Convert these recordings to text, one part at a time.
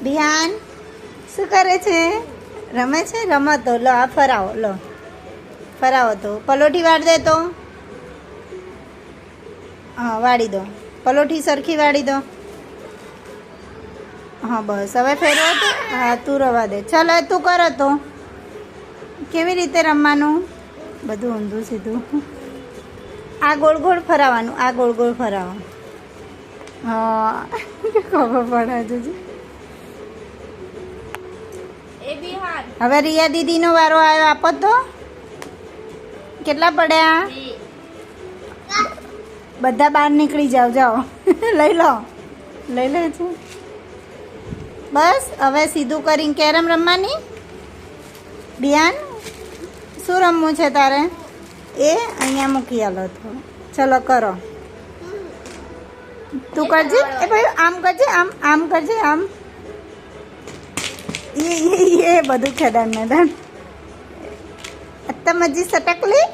બિહાન શું કરે છે? રમે છે રમતો. લો આ ફરાવો, લો ફરાવો. તો પલોઠી વાળ દે તો. હા વાળી દો, પલોઠી સરખી વાળી દો. હા બસ હવે ફેરવો તો. હા તું રવા દે. ચાલ હવે તું કરો તો. કેવી રીતે રમવાનું? બધું ઊંધું સીધું. આ ગોળ ગોળ ફરાવાનું, આ ગોળ ગોળ ફરાવો. હા ખબર પડે છે. હવે રિયા દીદીનો વારો આવ્યો. આપો તો. કેટલા પડ્યા? બધા બહાર નીકળી જાઓ. જાઓ લઈ લો, લઈ લે છે. બસ હવે સીધું કરીને કેરમ રમવાની. બિયાન શું રમવું છે તારે? એ અહીંયા મૂકી આલો તો. ચલો કરો. તું કરજે. એ ભાઈ આમ કરજે, આમ કરજે, આમ. એ બધું ખેદાન મેદાન. મજી સટકલી.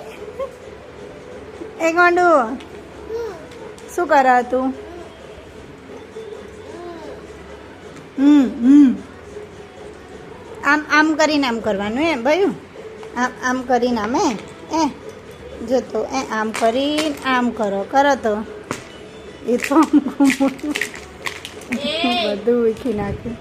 એ ગોંડુ શું કરે તું? આમ આમ કરીને આમ કરવાનું એમ ભાઈ. આમ આમ કરીને આમ જો તો આમ કરીને આમ કરો તો એ તો બધું વીખી નાખ્યું.